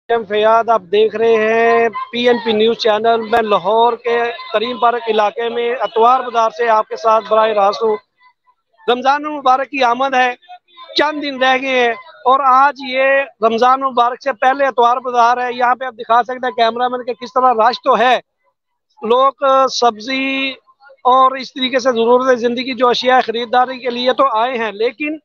Fayad, आप देख रहे हैं PNP न्यूज़ चैनल। मैं लाहौर के करीम पार्क इलाके में अतवार बाजार से आपके साथ बराह रास्त हूँ। रमज़ान मुबारक की आमद है, चंद दिन रह गए हैं और आज ये रमज़ान मुबारक से पहले अतवार बाजार है। यहाँ पे आप दिखा सकते हैं कैमरामैन के किस तरह रश तो है। लोग सब्जी और इस तरीके से ज़रूरत ज़िंदगी जो अशिया खरीदारी के लिए तो आए हैं, लेकिन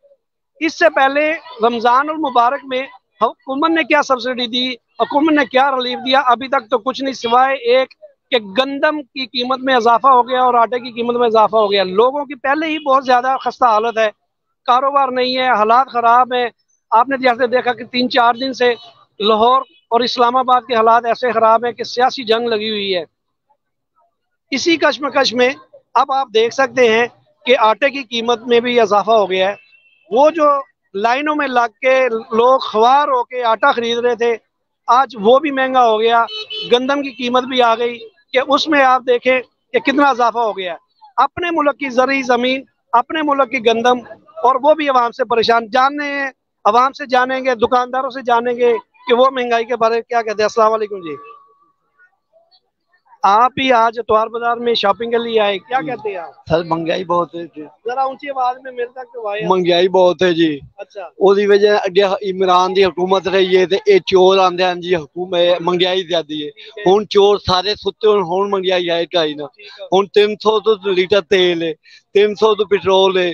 इससे पहले रमज़ान और मुबारक में हुकूमत ने क्या सब्सिडी दी, हुकूमत ने क्या रिलीफ दिया, अभी तक तो कुछ नहीं सिवाय एक कि गंदम की कीमत में इजाफा हो गया और आटे की कीमत में इजाफा हो गया। लोगों की पहले ही बहुत ज़्यादा खस्ता हालत है, कारोबार नहीं है, हालात ख़राब है। आपने जैसे देखा कि 3-4 दिन से लाहौर और इस्लामाबाद के हालात ऐसे ख़राब हैं कि सियासी जंग लगी हुई है। इसी कश्मकश में अब आप देख सकते हैं कि आटे की कीमत में भी इजाफा हो गया है। वो जो लाइनों में लग के लोग ख्वार होके आटा खरीद रहे थे, आज वो भी महंगा हो गया। गंदम की कीमत भी आ गई कि उसमें आप देखें कि कितना इजाफा हो गया। अपने मुल्क की ज़री ज़मीन, अपने मुल्क की गंदम, और वो भी अवाम से परेशान। जानने हैं, अवाम से जानेंगे, दुकानदारों से जानेंगे कि वो महंगाई के बारे में क्या कहते हैं। अस्सलाम वालेकुम जी, आप ही आज इतवार बाजार में शॉपिंग के लिए आए, क्या कहते हैं आप? सर महंगाई बहुत है जी। जरा ऊंची आवाज में मेरे तक तो आए। महंगाई बहुत है जी। अच्छा, ਉਹਦੀ वजह अगे इमरान की हुकूमत रही है ते चोर आंदे हैं जी। हुकूमत महंगाई ज्यादा है, हुन चोर सारे सुते हुन महंगाई है ढाई ना। हुन 300 तो लीटर तेल है, 300 तो पेट्रोल है,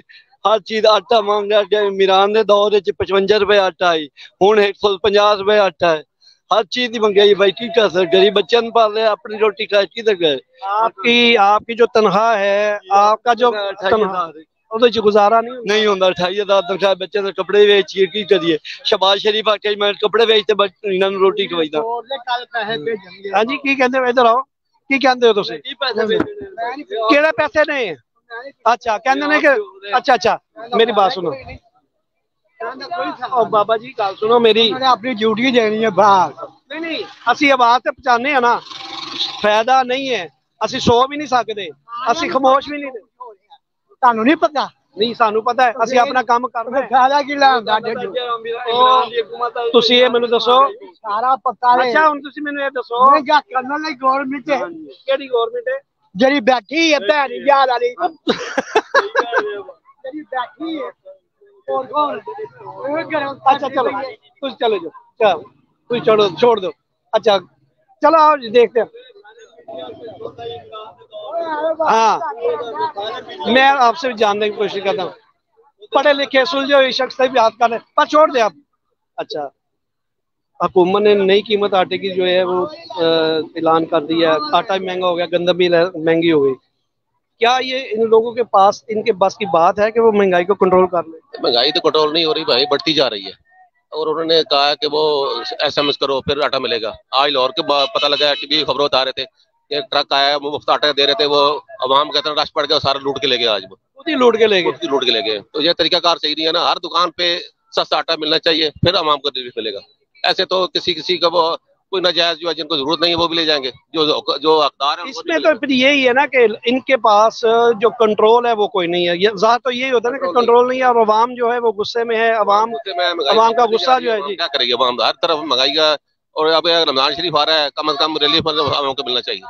हर चीज आटा महंगा। इमरान के दौर 55 रुपए आटा है, हुन 150 रुपए आटा है। हर चीज की महंगाई भाई की कर सकते, गरीब बच्चों ने पाल रहे, अपनी रोटी खा किधर गए। आपकी जो तनख्वाह है, आपका जो गुजारा नहीं होता। 28,000 तनख्वाह, बच्चे के कपड़े बेचिए की करिए। शबाज शरीफ आके मैं कपड़े बेचते इन्होंने रोटी खवाईदा। हाँ जी, की कहते हो? इधर आओ, की कहते हो तुम? केड़े पैसे ने? अच्छा कहते ने कि अच्छा मेरी बात सुनो। बाबा जी गल सुनो मेरी, अपनी ड्यूटी देनी है बाहर। नहीं असि आवाज तो पहुंचाने हैं ना, फायदा नहीं है। असि सो भी नहीं सकते, असि खामोश भी नहीं। ਤੁਹਾਨੂੰ नहीं पता? नहीं सानू पता है, असि अपना काम कर रहे हैं। फायदा की लांदा तुसी ये मेनू दसो सारा पता है। अच्छा हुन तुसी मेनू ये दसो क्या करने लगी गवर्नमेंट है, केड़ी गवर्नमेंट है जेडी बैठी है भैन याद वाली जेडी बैठी है। और कौन? अच्छा चलो तुम चले जाओ, चलो तुम छोड़ो, छोड़ दो। अच्छा चलो आओ जी, देखते हैं। हाँ, मैं आपसे भी जानने की कोशिश करता हूँ। पढ़े लिखे सुलझे हुए शख्स से भी बात कर रहे, पर छोड़ दे आप। अच्छा, हुकूमत ने नई कीमत आटे की जो है वो ऐलान कर दिया। आटा भी महंगा हो गया, गंदम भी महंगी हो गई। क्या ये इन लोगों के पास, इनके बस की बात है कि वो महंगाई को कंट्रोल कर ले? महंगाई तो कंट्रोल नहीं हो रही भाई, बढ़ती जा रही है। और उन्होंने कहा कि वो SMS करो फिर आटा मिलेगा। आज लाहौर के पता लगा, टीवी खबरों बता रहे थे, एक ट्रक आया, वो मुफ्त आटा दे रहे थे, वो अवाम कहते हैं रश पड़ गया, सारा लूट के ले गए। आज वो खुद ही लूट के ले गए। तो ये तरीकाकार सही नहीं है ना। हर दुकान पे सस्ता आटा मिलना चाहिए, फिर अवाम को रिलीफ मिलेगा। ऐसे तो किसी का वो कोई नाजायज जो है, जिनको जरूरत नहीं है वो भी ले जाएंगे, जो हकदार है। इसमें तो फिर यही है ना कि इनके पास जो कंट्रोल है वो कोई नहीं है। ज़्यादा तो यही होता है ना कि कंट्रोल नहीं है, और अवाम जो है वो गुस्से में है। अवाम का गुस्सा जो है जी, क्या करेगी अवाम? हर तरफ महंगाई का। और अब रमजान शरीफ आ रहा है, कम से कम रिलीफ अवाम को मिलना चाहिए।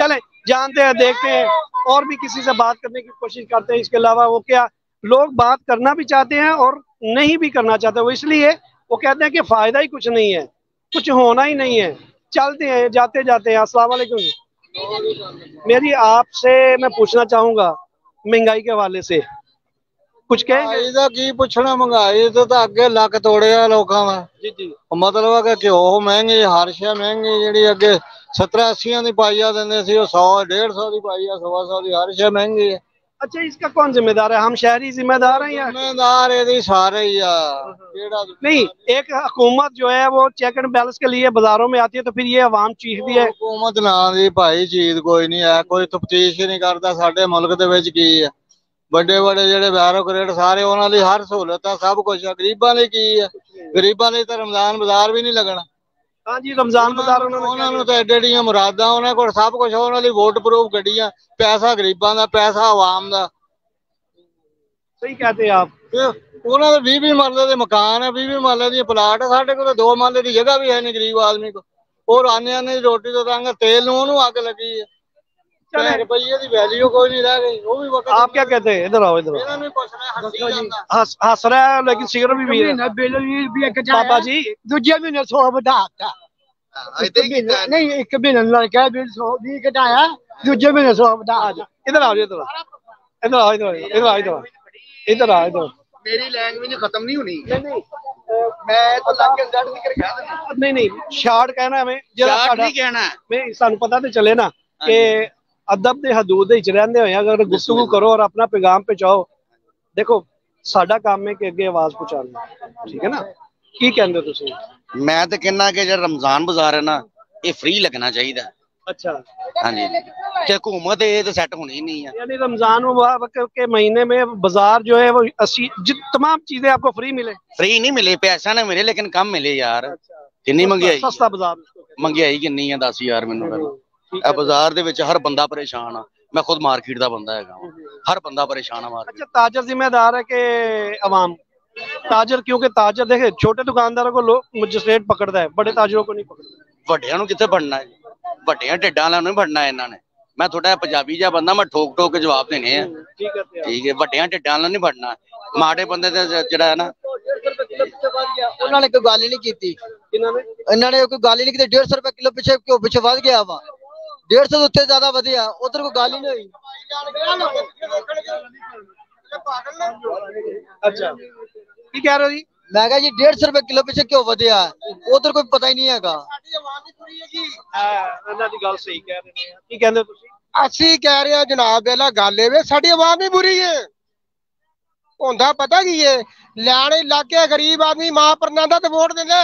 चले जानते हैं, देखते हैं, और भी किसी से बात करने की कोशिश करते हैं। इसके अलावा वो क्या, लोग बात करना भी चाहते हैं और नहीं भी करना चाहते। वो इसलिए वो कहते हैं कि फायदा ही कुछ नहीं है, कुछ होना ही नहीं है। चलते हैं, जाते जाते हैं। अस्सलाम वालेकुम। मेरी आपसे मैं पूछना चाहूंगा महंगाई के हवाले से कुछ कहेंगे? की पूछना, महंगाई तो अगे लक तोड़े लोगों का। जी जी, मतलब है कि घ्यो महंगी, हर शे महंगी। जी अगे 70-80 की पाइया देंगे सी, 100-150 की पाइया, 100 की, हर शे महंगी है। अच्छा, इसका कौन जिम्मेदार है? हम शहरी जिम्मेदार हैं या जिम्मेदार ये सारे ही नहीं? एक हुकूमत जो है वो चेक एंड बैलेंस के लिए बाजारों में आती है, तो फिर ये अवाम चीखती है। हुकूमत ना दी भाई चीज कोई नहीं है, कोई तफ्तीश ही नहीं करता साडे मुल्क दे विच की है। बड़े बड़े जेडे बैरोक्रेट सारे उन्हां दी हर सहूलत सब कुछ है, गरीबां लई की है? गरीबां लई तो रमजान बाजार भी नहीं लगना। हाँ जी, रमजान बाजार उन्होंने तो एडे एडियां मुरादां, उन्हां कोल सब कुछ, उन्हां दी वोट प्रूफ गड्डियां, पैसा गरीबां दा, पैसा अवाम दा। सही कहते हैं आप। ਉਹਨਾਂ ਦੇ 20 ਮਰਲੇ ਦੇ ਮਕਾਨ ਹੈ, 20 ਮਰਲੇ ਦੀ ਪਲਾਟ ਹੈ। ਸਾਡੇ ਕੋਲ 2 ਮਰਲੇ ਦੀ ਜਗ੍ਹਾ ਵੀ है नहीं गरीब आदमी को। और आने आने रोटी तो तंग तेल नू अग लगी है, रुपये की वैल्यू कोई नहीं रह गई। वो भी आप क्या कहते हैं? इधर आओ, इधर हंस रहा है लेकिन सिगरेट भी पी रहा है बाबा जी। दूजे महीने 100 बढ़ाता नहीं, एक महीने लड़का 120 घटाया, दूजे महीने 100 बढ़ा। इधर आओ, इधर इधर आओ, इधर इधर आओ, इधर इधर आओ, इधर। मेरी लैंग्वेज खत्म नहीं होनी। मैं तो लाके जड़ निकल गया। नहीं शार्ट कहना हमें, शार्ट नहीं कहना। मैं सानू पता तो चले ना कि अदब दे हदूद दे विच रहंदे होए अगर गुफ्तगू करो और अपना पैगाम पहुंचाओ। देखो साडा काम है कि अगे आवाज पहुंचाना, ठीक है ना? की कहंदे हो तुसीं? मैं तो कहना कि जो रमजान बाजार है ना, ये फ्री लगना चाहिए। अच्छा, हाँ जी, क्या हुकूमत ये तो सेट होनी ही नहीं है। यानी रमजान मुबारक के महीने में बाजार जो है वो तमाम चीजें आपको फ्री मिले? फ्री नहीं मिले, पैसा ना मिले, लेकिन कम मिले यार। कितनी महंगाई, सस्ता बाजार, महंगाई कितनी है 10 यार। मैनू बाजार दे विच हर बंदा परेशान आ। मैं खुद मार्केट दा बंदा है, हर बंदा परेशान है। अच्छा, ताजर जिम्मेदार है कि अवाम? ताजर, क्योंकि ताजर देखे छोटे दुकानदारों को लोग मजिस्ट्रेट पकड़ता है, बड़े ताजरों को नहीं पकड़ता। ਵੱਡਿਆਂ ਨੂੰ ਕਿੱਥੇ ਫੜਨਾ ਹੈ? ਵੱਡਿਆਂ ਢਿੱਡਾਂ ਵਾਲਿਆਂ ਨੂੰ ਫੜਨਾ ਇਹਨਾਂ ਨੇ। ਮੈਂ ਥੋੜਾ ਪੰਜਾਬੀ ਜਿਹਾ ਬੰਦਾ, ਮੈਂ ਠੋਕ ਕੇ ਜਵਾਬ ਦੇਣੇ ਆ। ਠੀਕ ਹੈ, ਵੱਡਿਆਂ ਢਿੱਡਾਂ ਵਾਲਿਆਂ ਨਹੀਂ ਫੜਨਾ। ਮਾੜੇ ਬੰਦੇ ਤੇ ਜਿਹੜਾ ਹੈ ਨਾ, ਉਹਨਾਂ ਨੇ ਕੋਈ ਗੱਲ ਹੀ ਨਹੀਂ ਕੀਤੀ। ਇਹਨਾਂ ਨੇ ਕੋਈ ਗੱਲ ਹੀ ਨਹੀਂ ਕੀਤੀ। 150 रुपए किलो ਪਿੱਛੇ ਕਿਉਂ ਪਿੱਛੇ ਵੱਧ ਗਿਆ ਵਾ? 150 ਦੇ ਉੱਤੇ ਜ਼ਿਆਦਾ ਵਧਿਆ, ਉਧਰ ਕੋਈ ਗੱਲ ਹੀ ਨਹੀਂ ਹੋਈ। अच्छा, ਕੀ ਕਹਿ ਰਹੇ ਹੋ ਜੀ? मैं कहा जी 150 रुपए किलो पीछे क्यों ਵਧਿਆ? उधर कोई पता ही नहीं हैगा। ਇਹਨਾਂ ਦੀ ਗੱਲ ਸਹੀ ਕਹਿ ਰਹੇ ਨੇ। ਕੀ ਕਹਿੰਦੇ ਤੁਸੀਂ? ਅਸੀਂ ਕਹਿ ਰਹੇ ਆ ਜਨਾਬ, ਇਹਲਾ ਗੱਲ ਇਹ ਵੇ ਸਾਡੀ ਆਵਾਮ ਹੀ ਬੁਰੀ ਏ। ਹੁੰਦਾ ਪਤਾ ਕੀ ਏ, ਲੈਣ ਇਲਾਕੇ ਗਰੀਬ ਆਦਮੀ ਮਾਂ ਪਰਨਾਂਦਾ ਤੇ ਵੋਟ ਦਿੰਦਾ,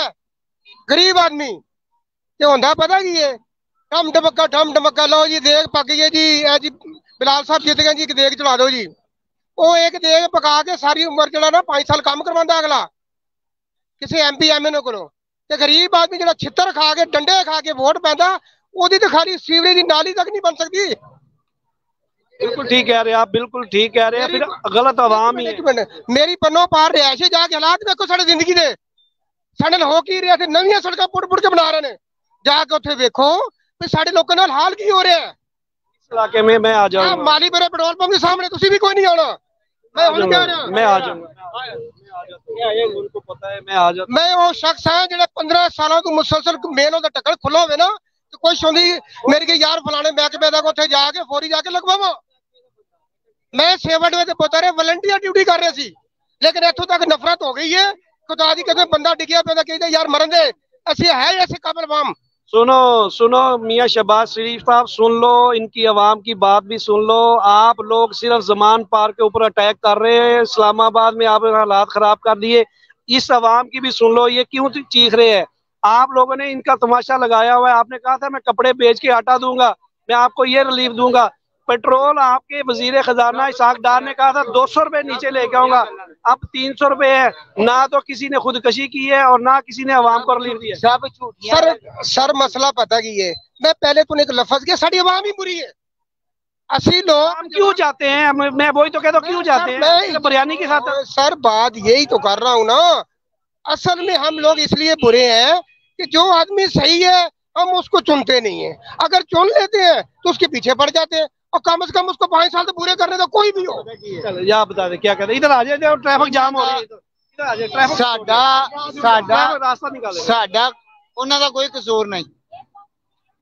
ਗਰੀਬ ਆਦਮੀ ਤੇ ਹੁੰਦਾ ਪਤਾ ਕੀ ਏ, ਠਮ ਠਮਕਾ ਲਓ ਜੀ, ਦੇਗ ਪੱਕ ਗਈ ਜੀ, ਇਹ ਜੀ ਬਿਲਾਲ ਸਾਹਿਬ ਜਿੱਤ ਗਏ ਜੀ, ਇੱਕ ਦੇਗ ਚਲਾ ਦਿਓ ਜੀ। ਉਹ ਇੱਕ ਦੇਗ ਪਕਾ ਕੇ ਸਾਰੀ ਉਮਰ ਜਿਹੜਾ ਨਾ 5 ਸਾਲ ਕੰਮ ਕਰਵਾਉਂਦਾ ਅਗਲਾ ਕਿਸੇ MP MNO ਕੋਲੋਂ, ਤੇ ਗਰੀਬ ਆਦਮੀ ਜਿਹੜਾ ਛਿੱਤਰ ਖਾ ਕੇ ਡੰਡੇ ਖਾ ਕੇ ਵੋਟ ਪੈਂਦਾ, ਉਹਦੀ तो खाली सीवरेज की नाली तक नहीं बन सकती। बिल्कुल ठीक कह रहे हैं आप, बिल्कुल ठीक कह रहे हैं। फिर गलत आवाम ही है। मेरी पन्नों पार रिहायशे जाके हालात देखो साडी जिंदगी दे, साडे हो की रहा थे, नवीं सड़क पुट के बना रहे ने, जाके उत्थे देखो भी साडे लोकां नाल हाल की हो रहा है। इस इलाके में मैं आ जाऊंगा, माली मेरे पेट्रोल पंप के सामने तुसी भी कोई नहीं आना, मैं हुण कह रहा, मैं आ जाऊंगा, उनको पता है मैं आ जाता। मैं वो शख्स है जिहड़ा 15 सालों तो मुसलसल मेन दा टक्कर खुला होवे ना, तो कोई सुंदी मेरे के यार फलाने महकमे दा उत्थे जाके फौरी जाके लगवावा। मैं सेवा ड्यूटी पुत्र है, वलंटियर ड्यूटी कर रहे सी, लेकिन इत्थों तक नफरत हो गई है। खुदा दी कसम बंदा डिग्या पे कहते यार मरन दे, असि है ऐसे काबिल अवाम। सुनो सुनो मियाँ शहबाज शरीफ साहब, सुन लो, इनकी आवाम की बात भी सुन लो। आप लोग सिर्फ जमान पार्क के ऊपर अटैक कर रहे हैं, इस्लामाबाद में आप हालात खराब कर दिए। इस आवाम की भी सुन लो, ये क्यों चीख रहे हैं। आप लोगों ने इनका तमाशा लगाया हुआ है। आपने कहा था मैं कपड़े बेच के आटा दूंगा, मैं आपको ये रिलीफ दूंगा। पेट्रोल आपके वजीर खजाना इसाक डार ने कहा था 200 रुपए नीचे लेके आऊंगा, अब 300 रुपए है। ना तो किसी ने खुदकशी की है और ना किसी ने अवाम को रिलीफ दिया। सब झूठ। सर मसला पता की है, मैं पहले तूने एक लफ्ज किया, साड़ी अवाम ही बुरी है। असली लोग क्यों जाते हैं, मैं वही तो कहता हूँ, क्यों जाते हैं बिरयानी के साथ? सर बात यही तो कर रहा हूँ ना, असल में हम लोग इसलिए बुरे हैं कि जो आदमी सही है हम उसको चुनते नहीं है, अगर चुन लेते हैं तो उसके पीछे पड़ जाते हैं, और कम से कम उसको 5 साल तो पूरे करने दो, कोई भी हो। चलो या बता दे क्या कहते, इधर आ जाए, ट्रैफिक जाम हो रही है, इधर आ जाए, ट्रैफिक रास्ता निकाले। साडा उन्हां दा कोई कसूर नहीं,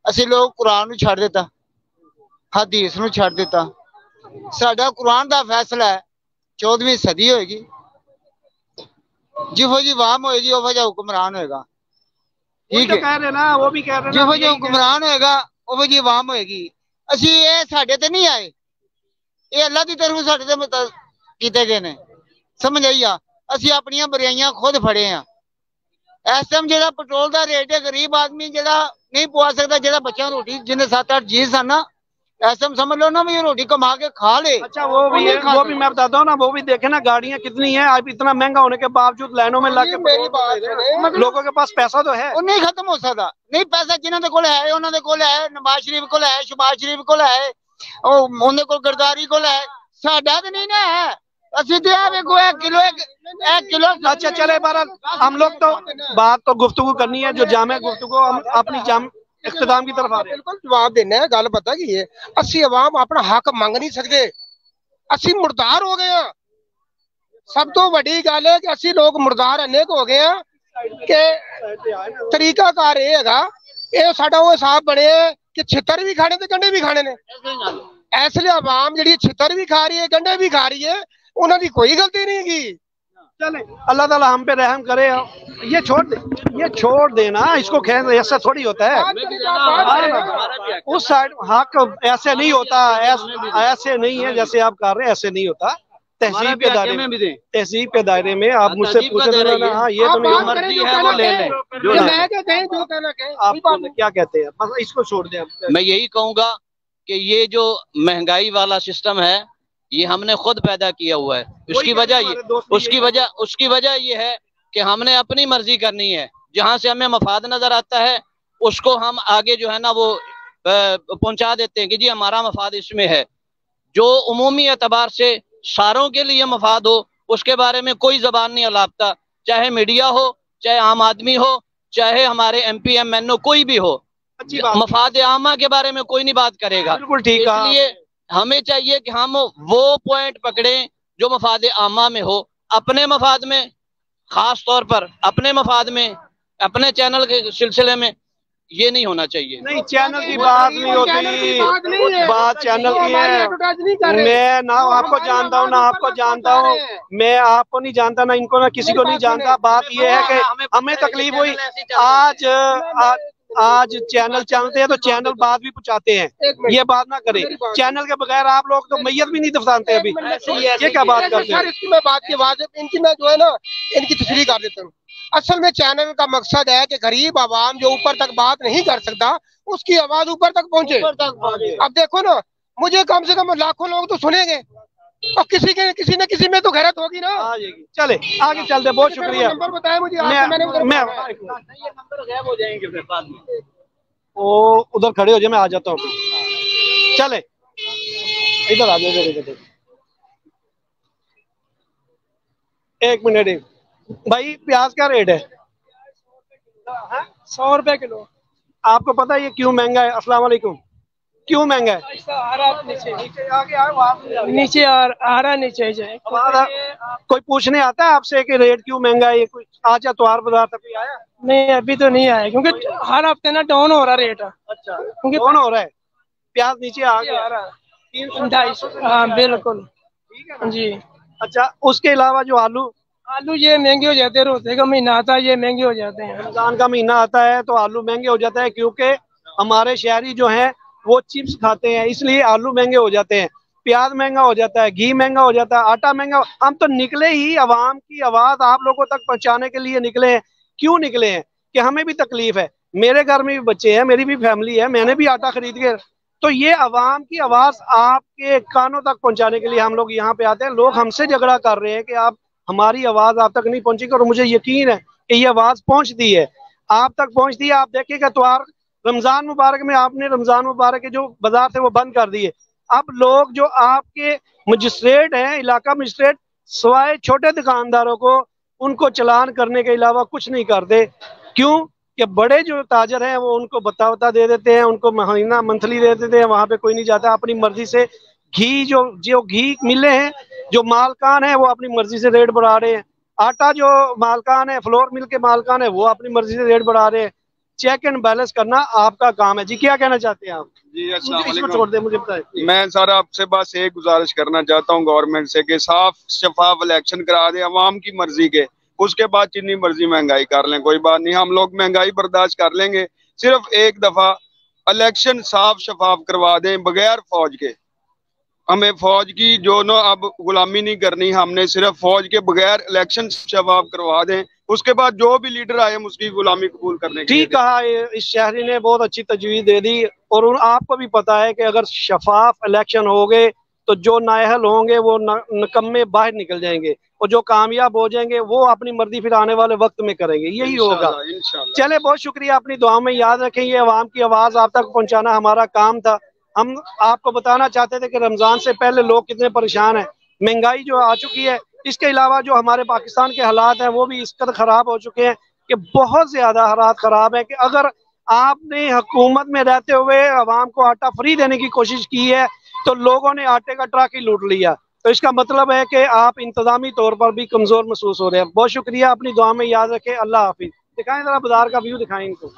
ਅਸੀਂ लोग कुरान ਨੂੰ ਛੱਡ ਦਿੱਤਾ, हदीस ਨੂੰ ਛੱਡ ਦਿੱਤਾ। ਸਾਡਾ कुरान ਦਾ फैसला है 14वीं सदी होएगी, जिहो जी वाम होएगी वो वजह हुक्मरान होएगा। ठीक है, कह रहे ना, वो भी कह रहे जिहो जी हुक्मरान होएगा वो वजह वाम होएगी। ਅਸੀਂ ਇਹ ਸਾਡੇ ਤੇ ਨਹੀਂ ਆਏ, ਇਹ ਅੱਲਾ ਦੀ ਤਰਫੋਂ ਸਾਡੇ ਤੇ ਕੀਤੇ ਗਏ ਨੇ, ਸਮਝ ਆਈ ਆ। ਅਸੀਂ ਆਪਣੀਆਂ ਬੁਰਾਈਆਂ ਖੁਦ ਫੜੇ ਆ। ਇਸ ਟਾਈਮ ਜਿਹੜਾ ਪੈਟਰੋਲ ਦਾ ਰੇਟ ਹੈ, ਗਰੀਬ ਆਦਮੀ ਜਿਹੜਾ नहीं पवा सकता, जेड़ा बच्चा रोटी जिन्हें 7-8 जी सन ना, ऐसा समझ लो ना भी रोटी कमा के खा ले। अच्छा वो भी मैं बताता हूँ ना, वो भी देखे ना गाड़ियाँ कितनी हैं, अब इतना महंगा होने के बावजूद लाइनों में लग के लोगों के पास पैसा तो है, नहीं खत्म हो सकता। नहीं पैसा जिन्होंने कोल है, उन्होंने कोल है, नवाज शरीफ कोल है, शहबाज शरीफ कोल है, उन्होंने कोल गरदारी कोल है, साडा तो नहीं ना है। अस्सी तो आप एक किलो। अच्छा चले बहरहाल, हम लोग तो बात तो गुफ्तगू करनी है, जो जामे गुफ्तगू हम अपनी जाम इख्तिताम की तरफ आ रहे हैं। बिल्कुल जवाब देना है, गल पता की है, अस्सी अवाम अपना हक मंग नहीं सकते, अस्सी मुर्दार हो गए हैं। सब तो बड़ी गल है कि अस्सी लोग मुर्दार अनेक हो गए हैं कि तरीकाकार ये हैगा, ये साडा वो हिसाब बने कि छितर भी खाने ते गंढे भी खाने ने। इसलिए अवाम जी छितर भी खा रही है, गंढे भी खा रही है, उन्होंने कोई गलती नहीं की। चले अल्लाह ताला हम पे रहम करे, ये छोड़ देना, इसको खेल ऐसा थोड़ी होता है। उस साइड हक ऐसे नहीं होता, ऐसे नहीं है जैसे आप कर रहे हैं, ऐसे नहीं होता। तहजीब के दायरे में आप मुझसे पूछे ना, हाँ ये तो नहीं मर्जी है वो ले लें, आप क्या कहते हैं, बस इसको छोड़ दें। मैं यही कहूंगा कि ये जो महंगाई वाला सिस्टम है ये हमने खुद पैदा किया हुआ है। उसकी वजह ये है कि हमने अपनी मर्जी करनी है, जहां से हमें मफाद नजर आता है उसको हम आगे जो है ना वो पहुंचा देते हैं कि जी हमारा मफाद इसमें है। जो उमूमी एतबार से सारों के लिए मफाद हो उसके बारे में कोई जबान नहीं अलापता, चाहे मीडिया हो, चाहे आम आदमी हो, चाहे हमारे MP MNO कोई भी हो। मफाद आमा के बारे में कोई नहीं बात करेगा। बिल्कुल ठीक है। इसलिए हमें चाहिए कि हम वो पॉइंट पकड़ें जो मफाद आमा में हो, अपने मफाद में, खास तौर पर अपने मफाद में, अपने चैनल के सिलसिले में ये नहीं होना चाहिए। नहीं, चैनल की बात नहीं होती, बात चैनल की है। मैं ना आपको जानता हूँ ना आपको जानता हूँ, मैं आपको नहीं जानता ना इनको ना किसी को नहीं जानता। बात ये है कि हमें तकलीफ हुई, आज चैनल चलते हैं तो चैनल बात भी पहुंचाते हैं, ये बात ना करें। चैनल के बगैर आप लोग तो मैयत भी नहीं दफनाते अभी, ये क्या बात करते हैं? इसकी मैं बात की आवाज इनकी मैं जो है ना इनकी तशरीह कर देता हूँ। असल में चैनल का मकसद है कि गरीब आवाम जो ऊपर तक बात नहीं कर सकता उसकी आवाज ऊपर तक पहुंचे। अब देखो ना, मुझे कम से कम लाखों लोग तो सुनेंगे और किसी न किसी में तो गैरत होगी ना। चले आगे चलते, बहुत शुक्रिया। नंबर बताया मुझे, वो उधर खड़े हो जाए, मैं आ जाता हूँ। चले इधर आ जाओ, एक मिनट भाई, प्याज क्या रेट है? 100 रुपए किलो। आपको पता है ये क्यों महंगा है? अस्सलाम वालेकुम। क्यों महंगा है? नीचे आ रहा नीचे जाए। कोई पूछने आता है आपसे कि रेट क्यों महंगा है? ये कोई आज एतवार बाजार तक आया? नहीं, अभी तो नहीं आया, क्योंकि हर हफ्ते ना डाउन हो रहा रेट। अच्छा, क्योंकि डाउन हो रहा है, प्याज नीचे आ गया 300। हाँ बिल्कुल जी। अच्छा, उसके अलावा जो आलू ये महंगे हो जाते हैं, रोज़े का महीना आता है ये महंगे हो जाते हैं। रमजान का महीना आता है तो आलू महंगे हो जाते हैं, क्योंकि हमारे शहरी जो हैं वो चिप्स खाते हैं, इसलिए आलू महंगे हो जाते हैं। प्याज महंगा हो जाता है, घी महंगा हो जाता है, आटा महंगा। हम तो निकले ही अवाम की आवाज आप लोगों तक पहुंचाने के लिए निकले हैं। क्यों निकले हैं? कि हमें भी तकलीफ है, मेरे घर में भी बच्चे हैं, मेरी भी फैमिली है, मैंने भी आटा खरीद के, तो ये अवाम की आवाज आपके कानों तक पहुंचाने के लिए हम लोग यहाँ पे आते हैं। लोग हमसे झगड़ा कर रहे हैं कि आप हमारी आवाज आप तक नहीं पहुंची, और मुझे यकीन है कि ये आवाज पहुंचती है, आप तक पहुंचती है। आप देखिएगा त्योहार रमजान मुबारक में आपने रमजान मुबारक के जो बाजार थे वो बंद कर दिए। अब लोग जो आपके मजिस्ट्रेट हैं, इलाका मजिस्ट्रेट, सवाए छोटे दुकानदारों को उनको चलान करने के अलावा कुछ नहीं करते। क्यों? कि बड़े जो ताजर हैं वो उनको बता दे देते हैं, उनको महीना मंथली दे देते हैं, वहां पे कोई नहीं जाता। अपनी मर्जी से घी जो घी मिले हैं, जो मालकान है वो अपनी मर्जी से रेट बढ़ा रहे हैं। आटा जो मालकान है, फ्लोर मिल के मालकान है, वो अपनी मर्जी से रेट बढ़ा रहे हैं। चेक एंड बैलेंस करना आपका काम है। जी क्या कहना चाहते हैं आप? जी अस्सलाम वालेकुम। छोड़ दे, मुझे बताए। मैं सर आपसे बस एक गुजारिश करना चाहता हूँ गवर्नमेंट से कि साफ शफाफ इलेक्शन करा दे अवाम की मर्जी के, उसके बाद जितनी मर्जी महंगाई कर लें, कोई बात नहीं, हम लोग महंगाई बर्दाश्त कर लेंगे। सिर्फ एक दफा इलेक्शन साफ शफाफ करवा दें बगैर फौज के। हमें फौज की जो ना अब गुलामी नहीं करनी, हमने सिर्फ फौज के बगैर इलेक्शन शफाफ करवा दें, उसके बाद जो भी लीडर आए हम उसकी गुलामी कबूल करने के। ठीक कहा, इस शहरी ने बहुत अच्छी तजवीज़ दे दी। और आपको भी पता है कि अगर शफाफ इलेक्शन हो गए तो जो नाअहल होंगे वो नकम्मे बाहर निकल जाएंगे, और जो कामयाब हो जाएंगे वो अपनी मर्जी फिर आने वाले वक्त में करेंगे। यही होगा। चले, बहुत शुक्रिया, अपनी दुआओं में याद रखें। ये अवाम की आवाज़ आप तक पहुँचाना हमारा काम था। हम आपको बताना चाहते थे कि रमज़ान से पहले लोग कितने परेशान हैं। महंगाई जो आ चुकी है। इसके अलावा जो हमारे पाकिस्तान के हालात हैं वो भी इस कदर खराब हो चुके हैं कि बहुत ज्यादा हालात खराब है कि अगर आपने हुकूमत में रहते हुए आवाम को आटा फ्री देने की कोशिश की है तो लोगों ने आटे का ट्रक ही लूट लिया। तो इसका मतलब है कि आप इंतजामी तौर पर भी कमजोर महसूस हो रहे हैं। बहुत शुक्रिया, अपनी दुआ में याद रखें। अल्लाह हाफिज। दिखाएं जरा बाजार का व्यू, दिखाएं इनको।